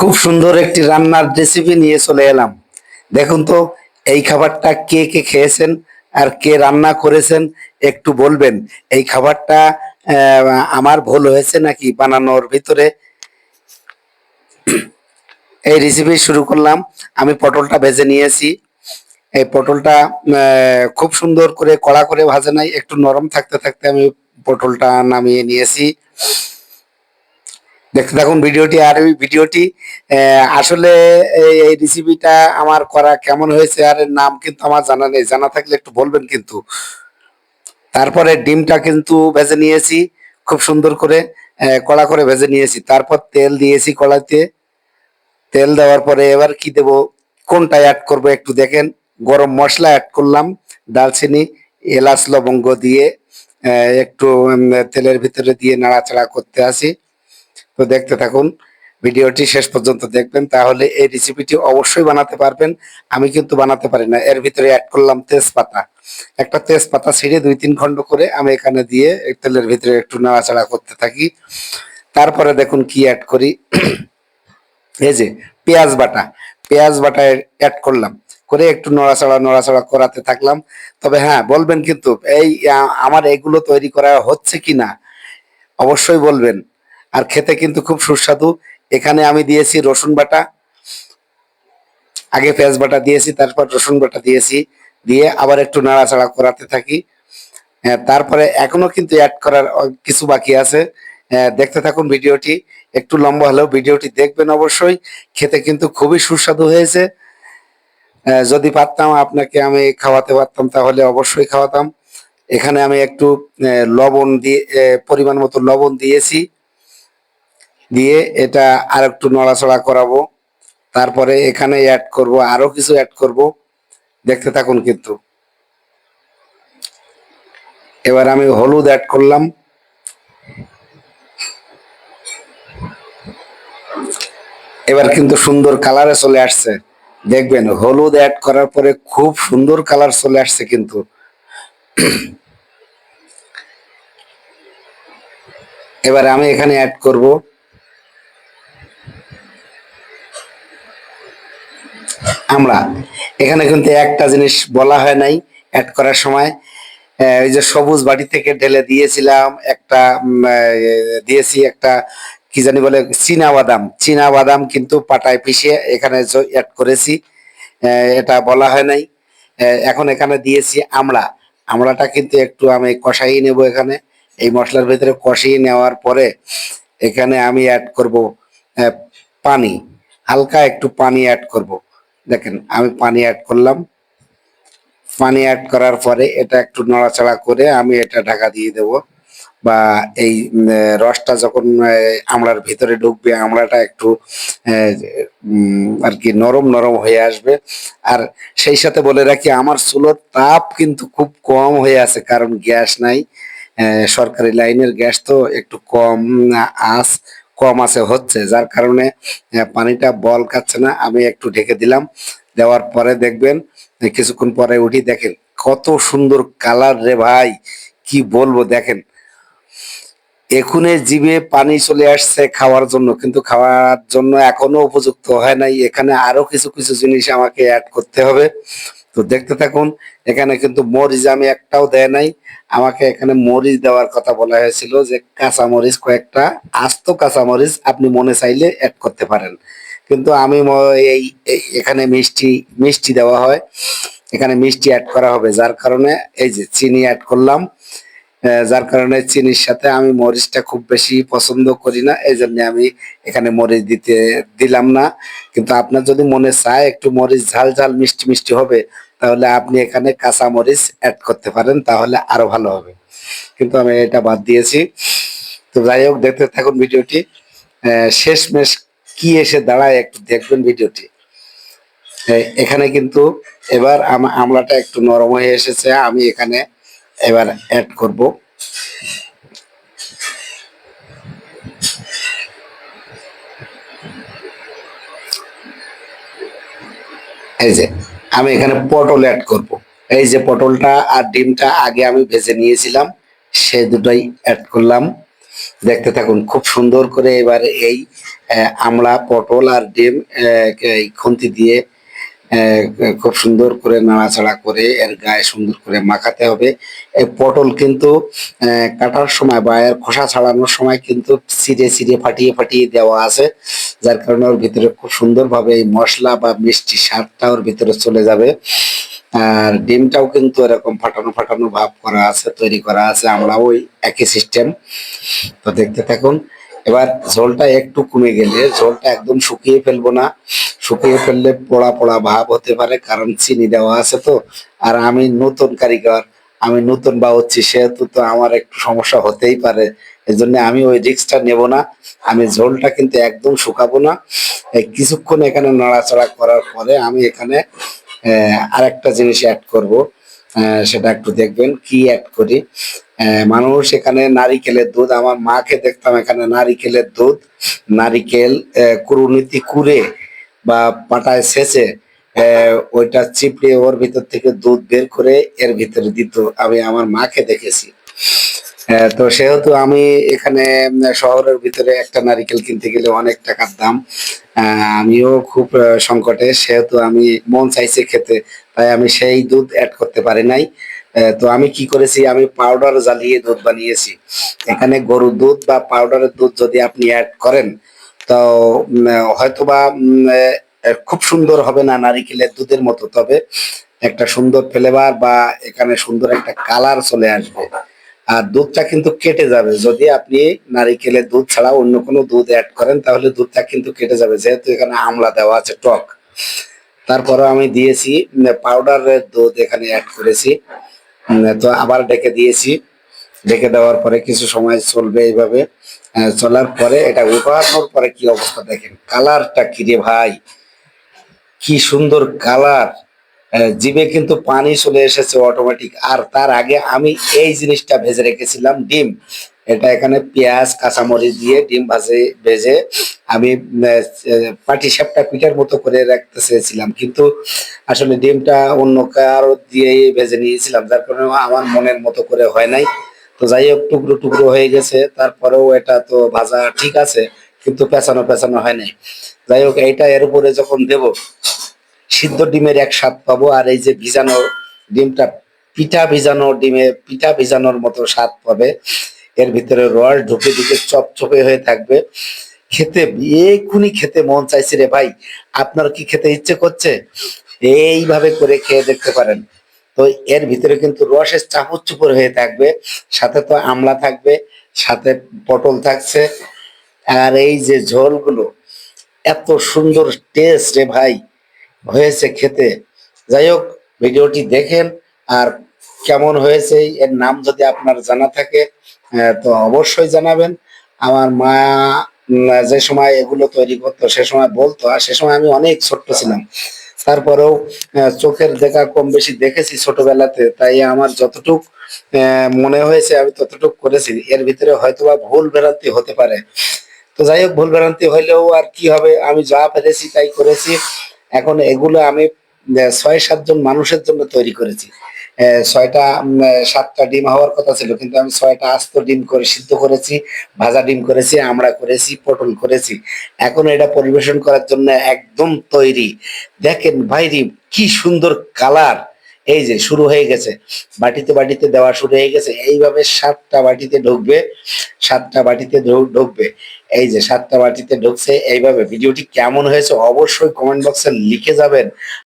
খুব সুন্দর একটি রান্নার রেসিপি নিয়ে চলে এলাম। দেখুন তো, এই খাবারটা কে কে খেয়েছেন আর কে রান্না করেছেন একটু বলবেন। এই খাবারটা আমার ভুল হয়েছে নাকি বানানোর ভিতরে। এই রেসিপি শুরু করলাম। আমি পটলটা ভেজে নিয়েছি। এই পটলটা খুব সুন্দর করে কড়া করে ভাজে নাই, একটু নরম থাকতে থাকতে আমি পটলটা নামিয়ে নিয়েছি। দেখতে থাকুন ভিডিওটি। আর ওই ভিডিওটি আসলে এই রেসিপিটা আমার করা কেমন হয়েছে আর এর নাম কিন্তু আমার জানা নেই, জানা থাকলে একটু বলবেন কিন্তু। তারপরে ডিমটা কিন্তু ভেজে নিয়েছি খুব সুন্দর করে, কড়া করে ভেজে নিয়েছি। তারপর তেল দিয়েছি কড়াইতে। তেল দেওয়ার পরে এবার কি দেব, কোনটা অ্যাড করব একটু দেখেন। গরম মশলা অ্যাড করলাম, দারচিনি, এলাচ, লবঙ্গ দিয়ে একটু তেলের ভিতরে দিয়ে নাড়াচাড়া করতে আসি। তো দেখতে থাকুন, ভিডিওটি শেষ পর্যন্ত দেখবেন, তাহলে এই রেসিপিটি অবশ্যই বানাতে পারবেন। আমি কিন্তু বানাতে পারি না। এর ভিতরে অ্যাড করলাম তেজপাতা। একটা তেজপাতা ছিঁড়ে 2-3 খণ্ড করে আমি এখানে দিয়ে এই তেলের ভিতরে একটু নাড়াচাড়া করতে থাকি। তারপরে দেখুন কি অ্যাড করি। এই যে পেঁয়াজ বাটা, পেঁয়াজ বাটা অ্যাড করলাম, করে একটু নড়াচড়া নড়াচড়া করাতে থাকলাম। তবে হ্যাঁ, বলবেন কিন্তু এই আমার এগুলো তৈরি করা হচ্ছে কিনা অবশ্যই বলবেন। আর খেতে কিন্তু খুব সুস্বাদু। এখানে আমি দিয়েছি রসুন বাটা, আগে পেঁয়াজ বাটা দিয়েছি, তারপর রসুন বাটা দিয়েছি, দিয়ে আবার একটু নাড়াচাড়া করাতে থাকি। তারপরে এখনো কিন্তু অ্যাড করার কিছু বাকি আছে। দেখতে থাকুন ভিডিওটি। একটু লম্বা হলেও ভিডিওটি দেখবেন অবশ্যই। খেতে কিন্তু খুবই সুস্বাদু হয়েছে। যদি পারতাম আপনাকে আমি খাওয়াতে পারতাম তাহলে অবশ্যই খাওয়াতাম। এখানে আমি একটু লবণ দিয়ে, পরিমাণ মতো লবণ দিয়েছি, দিয়ে এটা আর একটু নড়াচড়া করাবো। তারপরে এখানে অ্যাড করব, আরো কিছু অ্যাড করব। দেখতে থাকুন কিন্তু। এবার আমি হলুদ অ্যাড করলাম। এবার কিন্তু সুন্দর কালারে চলে আসছে। দেখবেন হলুদ অ্যাড করার পরে খুব সুন্দর কালার চলে আসছে কিন্তু। এবার আমি এখানে অ্যাড করব আমরা। এখানে কিন্তু একটা জিনিস বলা হয় নাই অ্যাড করার সময়। ওই যে সবুজ বাটি থেকে ঢেলে দিয়েছিলাম একটা, দিয়েছি একটা কি জানি বলে চীনা বাদাম। চীনা বাদাম কিন্তু পাটায় পিষে এখানে অ্যাড করেছি, এটা বলা হয় নাই। এখন এখানে দিয়েছি আমড়া। আমড়াটা কিন্তু একটু আমি কষাই নেব এখানে। এই মশলার ভিতরে কষিয়ে নেওয়ার পরে এখানে আমি অ্যাড করব আহ, পানি। হালকা একটু পানি অ্যাড করব। দেখেন আমি পানি অ্যাড করলাম। পানি অ্যাড করার পরে এটা একটু নড়াচড়া করে আমি এটা ঢাকা দিয়ে দেব। বা এই রসটা যখন আমড়ার ভিতরে ঢুকবে, আমড়াটা একটু আর কি নরম নরম হয়ে আসবে। আর সেই সাথে বলে রাখি, আমার চুলোর তাপ কিন্তু খুব কম হয়ে আছে, কারণ গ্যাস নাই। সরকারি লাইনের গ্যাস তো একটু কম, আঁচ কম আছে হচ্ছে, যার কারণে পানিটা বল খাচ্ছে না। আমি একটু ঢেকে দিলাম। দেওয়ার পরে দেখবেন কিছুক্ষণ পরে উঠি, দেখেন কত সুন্দর কালার রে ভাই, কি বলবো। দেখেন এখুনে জিভে পানি চলে আসছে খাওয়ার জন্য, কিন্তু খাওয়ার জন্য এখনো উপযুক্ত হয় নাই। এখানে আরো কিছু কিছু জিনিস আমাকে অ্যাড করতে হবে। তো দেখতে থাকুন। এখানে কিন্তু মরিচ আমি একটাও দেয় নাই। আমাকে এখানে মরিচ দেওয়ার কথা বলা হয়েছিল, যে কাঁচা মরিচ কয়েকটা, আস্ত কাঁচা মরিচ আপনি মনে চাইলে অ্যাড করতে পারেন। কিন্তু আমি এখানে মিষ্টি মিষ্টি দেওয়া হয়, এখানে মিষ্টি অ্যাড করা হবে, যার কারণে এই যে চিনি অ্যাড করলাম। যার কারণে চিনির সাথে আমি মরিচটা খুব বেশি পছন্দ করি না, এই জন্য আমি এখানে মরিচ দিলাম না। কিন্তু আপনার যদি মনে চায় একটু মরিচ ঝাল ঝাল মিষ্টি মিষ্টি হবে, তাহলে আপনি এখানে কাঁচা মরিচ অ্যাড করতে পারেন, তাহলে আরো ভালো হবে। কিন্তু আমি এটা বাদ দিয়েছি। তো যাই হোক, দেখতে থাকুন ভিডিওটি। শেষমেশ কি এসে দাঁড়ায় একটু দেখবেন ভিডিওটি। এখানে কিন্তু এবার আমলাটা একটু নরম হয়ে এসেছে, আমি এখানে এবার অ্যাড করব এই যে, আমি এখানে পটল অ্যাড করব। এই যে পটলটা আর ডিমটা আগে আমি ভেজে নিয়েছিলাম, সে দুটোই অ্যাড করলাম। দেখতে থাকুন খুব সুন্দর করে এবার এই আমলা পটল আর ডিম এই খুন্তি দিয়ে আহ, খুব সুন্দর করে নাড়াচাড়া করে এর গায়ে সুন্দর করে মাখাতে হবে। এই পটল কিন্তু কাটার সময় বা এর খোসা ছাড়ানোর সময় কিন্তু ছিঁড়ে ছিঁড়ে ফাটিয়ে ফাটিয়ে দেওয়া আছে, যার কারণে ওর ভিতরে খুব সুন্দরভাবে এই মশলা বা মিষ্টি স্বাদটা ওর ভিতরে চলে যাবে। আর ডিমটাও কিন্তু এরকম ফাটানো ফাটানো ভাব করা আছে, তৈরি করা আছে, আমরা ওই একই সিস্টেম। তো দেখতে থাকুন। এবার ঝোলটা একটু কমে গেলে, ঝোলটা একদম শুকিয়ে ফেলবো না, শুকিয়ে ফেললে পোড়া পোড়া ভাব হতে পারে, কারণ চিনি দেওয়া আছে তো। আর আমি নতুন কারিগর, আমি নতুন বানাচ্ছি, সেহেতু তো আমার একটু সমস্যা হতেই পারে। এই জন্য আমি ওই রিস্কটা নেব না। আমি ঝোলটা কিন্তু একদম শুকাবো না। এই কিছুক্ষণ এখানে নাড়াচাড়া করার পরে আমি এখানে আরেকটা জিনিস অ্যাড করব। সেটা একটু দেখবেন কি অ্যাড করি। মানুষ এখানে নারিকেলের দুধ, আমার মাকে দেখতাম এখানে নারিকেলের দুধ, নারিকেল কুড়ুনিতে কুড়ে বা পাটায় ছেঁচে ওইটা চিপড়ে ওর ভিতর থেকে দুধ বের করে এর ভিতরে দিত, আমি আমার মাকে দেখেছি। তো সেহেতু আমি এখানে শহরের ভিতরে একটা নারিকেল কিনতে গেলে অনেক টাকার দাম। আমিও খুব সংকটে, সেহেতু আমি মন চাইছে খেতে, তাই আমি সেই দুধ অ্যাড করতে পারি নাই। তো আমি কি করেছি, আমি পাউডার জ্বালিয়ে দুধ বানিয়েছি। এখানে গরুর দুধ বা পাউডারের দুধ যদি আপনি অ্যাড করেন, তো হয়তোবা খুব সুন্দর হবে না নারিকেলের দুধের মতো, তবে একটা সুন্দর ফ্লেভার বা এখানে সুন্দর একটা কালার চলে আসবে। আর দুধটা কিন্তু কেটে যাবে যদি আপনি নারিকেলের দুধ ছাড়া অন্য কোনো দুধ অ্যাড করেন, তাহলে দুধটা কিন্তু কেটে যাবে, যেহেতু এখানে আমলা দেওয়া আছে, টক। তারপরে আমি দিয়েছি পাউডারের দুধ এখানে অ্যাড করেছি। তো আবার ডেকে দিয়েছি। ডেকে দেওয়ার পরে কিছু সময় চলবে এইভাবে। চলার পরে এটা উঠানোর পরে কি অবস্থা দেখেন, কালারটা কি রে ভাই, কি সুন্দর কালার! জিভে কিন্তু পানি চলে এসেছে অটোমেটিক। আর তার আগে আমি এই জিনিসটা ভেজে রেখেছিলাম, ডিম। এটা এখানে পেঁয়াজ কাঁচামরিচ দিয়ে ডিম ভেজে আমি পাটি সাপটা পিঠার মতো করে রাখতে চেয়েছিলাম, কিন্তু আসলে ডিমটা অন্য কারো দিয়ে ভেজে নিয়েছিলাম, যার কারণে আমার মনের মতো করে হয় নাই। তো যাই হোক, টুকরো টুকরো হয়ে গেছে, তারপরেও এটা তো ভাজা ঠিক আছে, কিন্তু পেঁচানো পেঁচানো হয় নাই। যাই হোক, এইটা এর উপরে যখন দেব, সিদ্ধ ডিমের এক স্বাদ পাবো, আর এই যে ভিজানো ডিমটা, পিঠা ভিজানো ডিমে পিঠা ভিজানোর মতো স্বাদ পাবে। এর ভিতরে রস ঢুকে ঢুকে চপচপে হয়ে থাকবে। খেতে এক্ষুনি খেতে মন চাইছে রে ভাই। আপনার কি খেতে ইচ্ছে করছে? এইভাবে করে খেয়ে দেখতে পারেন। তো এর ভিতরে কিন্তু রসের চাপড় চুপর হয়ে থাকবে, সাথে তো আমলা থাকবে, সাথে পটল থাকছে, আর এই যে ঝোলগুলো, এত সুন্দর টেস্ট রে ভাই হয়েছে খেতে। যাই হোক, ভিডিওটি দেখেন, আর কেমন হয়েছে এর নাম যদি আপনার জানা থাকে তো অবশ্যই জানাবেন। আমার মা যে সময় এগুলো তৈরি করতো সে সময় বলতো, আর সে সময় আমি অনেক ছোট্ট ছিলাম, তারপরেও চোখের দেখা কম বেশি দেখেছি ছোটবেলাতে, তাই আমার যতটুক মনে হয়েছে আমি ততটুক করেছি। এর ভিতরে হয়তোবা ভুল ভ্রান্তি হতে পারে। তো যাই হোক, ভুল ভ্রান্তি হইলেও আর কি হবে, আমি যা পেরেছি তাই করেছি। এখন এগুলো আমি ৬-৭ জন মানুষের জন্য তৈরি করেছি। ৭টা ডিম হওয়ার কথা ছিল, কিন্তু আমি ৬টা আস্ত ডিম করে সিদ্ধ করেছি, ভাজা ডিম করেছি, আমড়া করেছি, পটল করেছি। এখন এটা পরিবেশন করার জন্য একদম তৈরি। দেখেন ভাইরি, কি সুন্দর কালার! এই যে শুরু হয়ে গেছে, বাটিতে বাটিতে দেওয়া শুরু হয়ে গেছে, এইভাবে ৭টা বাটিতে ঢুকবে, ৭টা বাটিতে ঢুকবে। এই যে ৭টা বাটিতে ঢুকছে এইভাবে। ভিডিওটি কেমন হয়েছে অবশ্যই কমেন্ট বক্সে লিখে যাবেন।